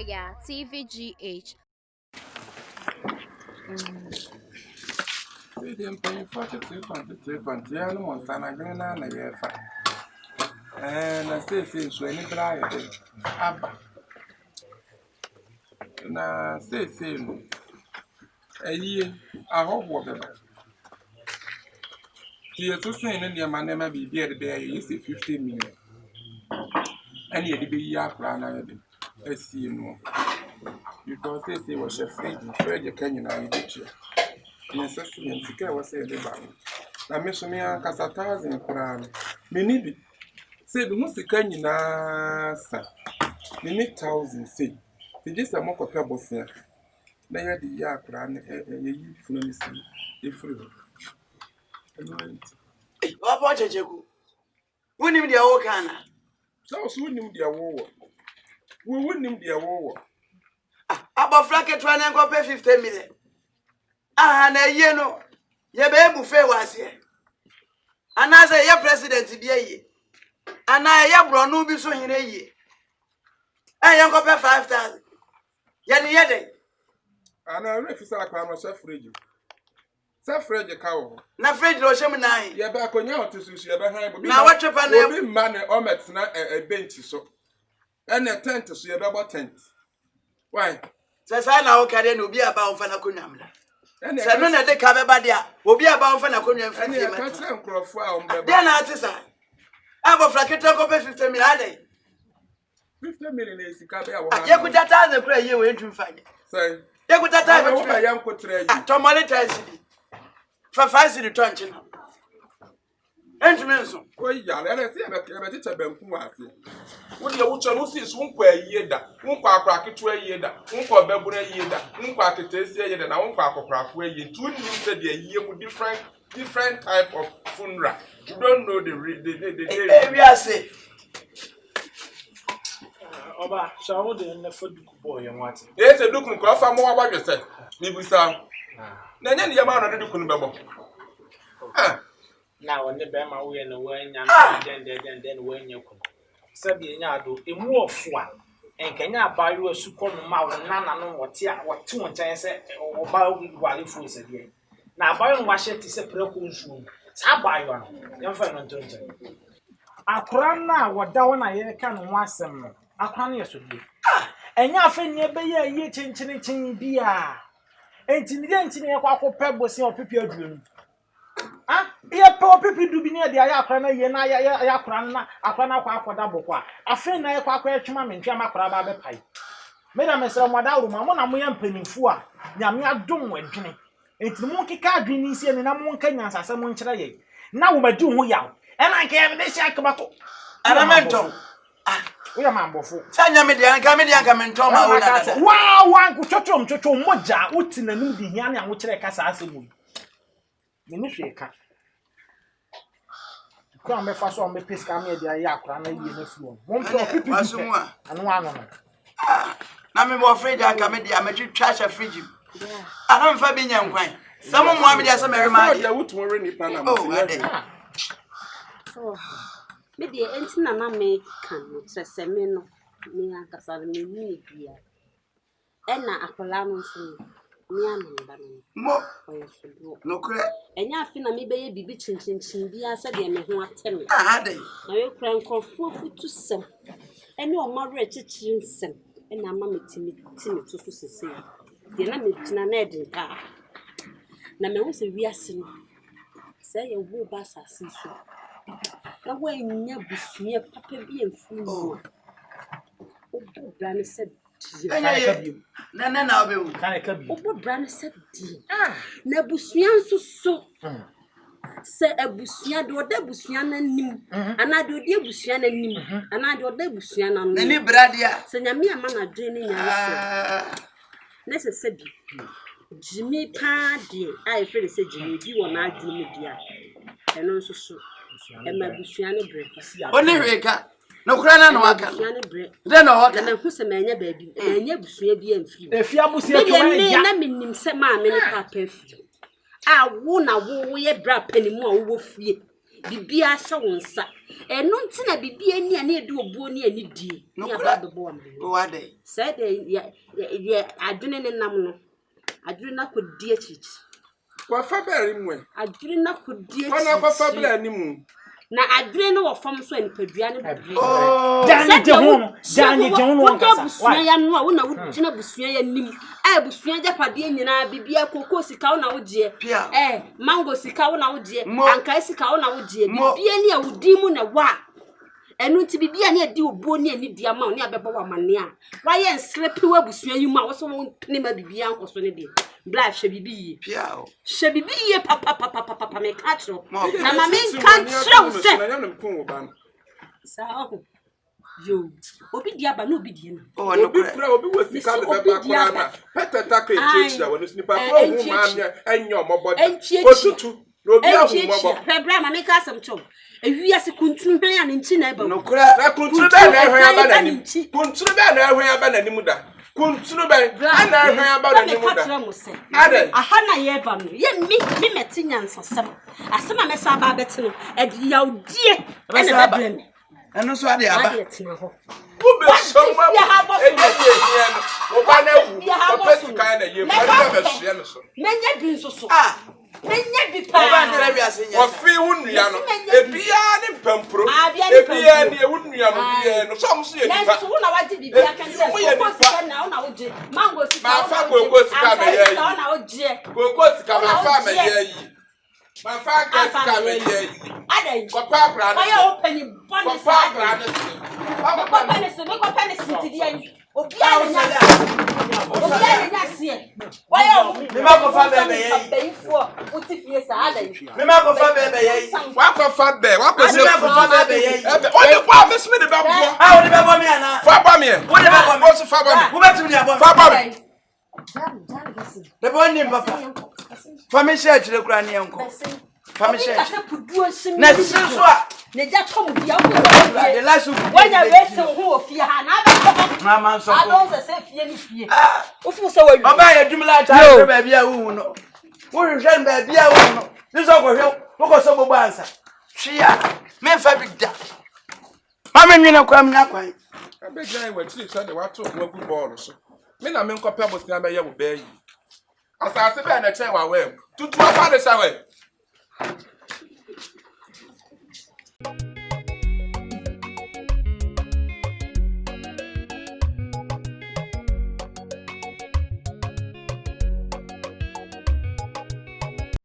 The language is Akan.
Oya TVGH. I'm paying 42.3 and one son again and a year fine. And I say, since when you try it, Abba. Now, say, a year, I hope whatever. He is so saying in your man never be there, there is 50 million. And yet, the year plan, I see no. Because they say, was a friend, you can, I did you. Necessary and secure was said about. Na meso me ankasa 1000 kura me ni bi say bi musika nyina sa me ni 1000 say ti je say mokopa bosia na ya di ya kura na ye yi funu ni si e furu Opo checheku wonim dia wo kana so wonim dia wo wonim dia wo abofra ketwa na nko pay 50 million aha na ye no ye be ebufe wase ana say ye president bia ye ana ye bronu bi so hire ye ye nko pay 5000 ye de ana refisa akwa ma chef fridge sa fridge ka wo na fridge lo shem na ye ba konya otususu ye ba han bo na watchepa na obi ma na omet na bench so ene tent so ye be bo tent why say na wo kare na obi aba won fa na konwamla se no na de ka be ba dia obi aba won fa na konwam fa ene ka tse nkrofo a ombe dia na atisa abofra ketwa ko pay 50 million ade 50 million is ka be a wo ye kuta 1000 kura ye we ntum fa say ye kuta 1000 wo ba yan ko tre yi to monitor city fa 5 city to nchi no entumenso o ya le se e be tete banku ase wo de wo cho no si so nkwa ayie da nkwa akra ketu ayie da nkwa babura ayie da nkwa aketesi ayie da na nkwa akokrafo ayie tu ni se de ayie mu different type of funeral. You don't know the we are say Oba shawo de na faduku boy yan wati yes e dukun ko fa mo wa ba jese ni busa na nya ni ya ma no de dukun bebo na wonne be ma wo ye no wo anya na den wo anya ku sabi nya ado emu ofo a enkanya abayo asuko no ma wo nana no wote a wote won chan se oba wale fu se de na abayo no wa hye ti se preko nsu sa abayo no yemfa no ntonche akora na woda wona ye ka no wasem no akora no yesobi enya afenye be ye chenchen bia enti ne kwa akopɛ bosi opipi aduonu ye pe opipi dubi ne dia ya akora na ye na ya akora na akora na kwa akoda bokwa afen na ye kwa akwa atwuma mentwa makora ba be pai me da mesra mo da ruma mo na mo ya mpanimfu a nyame adom wadwene enti mo keka adwene ni sie ne na mo nka nyansase mo nkyere ye na wo madi ho yaw na nke me de sha akbato elemento we ya mambofo sanya media nka mento ma wo na da wa nku chochom moja uti na num di hia ne anwo kyere kasa asemu me ni hwe ka ko am be fa so am be piska me dia ya akora na yie na fuo mo mpo pipi wasu a anu ano no na me bo fridge anka me dia me twitwa sha fridge ana mfa bi nya nkwan samo mo am dia se me rema dia wutu re ni pa na mo me de enti na me kan no trese me no me akasa me ni bia ena akola no so me anamba no mo oyesudo no kure enya afi na me beye bibi chinchin bia se de me ho ateme ade na we kura nkofo futu sem ene o mare chichiri nsem ena ama metimi to so sese de na me tina na edin ka na me wo se wiase no se ye wo ba sase so na wo nya busua papa bi emfu o brand said na obewu kan ka bi o brand said di na busua nso so se abusua de oda busua na nim ana de odi abusua na nim ana de oda abusua na no ni bradia se nyame ama na dwe ni nyame se na se bi jimi pa de ai fere se jimi bi wona adwe ni dia eno nso so e ma busua ne bre oni reka no kura na no aka busua ne bre de no waka na hu se ma nya ba bi ma nya busua bi amfiri efia busua to ya na minnim se ma me ne papa fi a wo na wo ye bra panimu a wo fie bibia hye wonsa eno nti na bibia ni ane edi obuo ni ani die ni ababebo am wade say de adwene ne nam no adwene na kodie chichi Kwa fa beri mwe. adwene na kodie chichi Wana kwa fa beri animu. na adwene no wo fam so enipadua ne bibia Dani John wankasa busua ya no a wo na wo gina busua ya nim busua japade nyina bibia koko sika wo na wo je mango sika wo na wo je anka sika wo na wo je bibia ni a wodi mu na wa enu nti bibia ni adi obuo ni ani dia ma oni abeba wa mane a wa ye nslepi wa busua yi ma wo so wo ne ma bibia nkoso ne de bla hwe bibi yi piao hwe bibi yi papa me ka tro na ma me kan tro wo se Na nyam nem kun wo ba no. sa yo obi dia ba no obi die no Obi kura obi wasika de beba kura na. Petata ka echichi da wonu snipa pro hu ma anya omobode. Otutu. Obi ahu mobo. Febra ma me ka asem tro ewiase kuntunu hwan ya ne nchi na eba no kura Na kuntunu be na ehwan aba na nim. Kuntunu be na ehwan aba na nim da. Kuntunu be ana ehwan aba na nim da. Ade. Aha na ye ba no ye mi meti nyansasem asema me sa ba beti no edi yaudie ena beblem eno so ade aba ade tina ho Ube shoma. Enye no. Wo ba na wu. Ko pesika na ye. Ba be hye no so. menye bi nso so menye bi oba pa ndere bi ase nya Ofi hunua no. Ebia ne mpampro. Ebia ne hunua no bia no. So so ye na nipa. so na waje bi bia kan se ko sika na na oje mango sika Ma fa koko sika me ye yi. na oje Koko sika ma fa me ye yi. Ma fa ka sika me ye yi. ade Ko pa kra no. oya opani Ko bonus pa kra no. Ko penny ti di ani obi a nya se oya me ma ko fa bebe ye before uti fie sa ade me ma ko fa bebe ye Wa ko fa be, wa ko se me ma ko fa bebe ye o de kwa me sme de ba bo. wo de be bo mi ana Fa ba me. wo de be bo mi O se fa ba me. wo betu ni abo Fa ba me. de bo ni papa fa me share chire kura ni enko fa me share na siso a ne ja tom bia de la su wanya wese ho ofie ha na ba mama so adon se fie ni fie ofu se wa wi oba ye dumla ta ba bia wu no wo hwehwe ba bia wu no ni so ko hwe wo ko so gbogbo ansa hwia me fa bi da mama nwina kwa mnya kwan Abejan we tri so de wa to ho agu ball so. Me na me nkopɛ bosia be ye wo ba yi. Asase be na chen wa we. Tutu afa de sa we.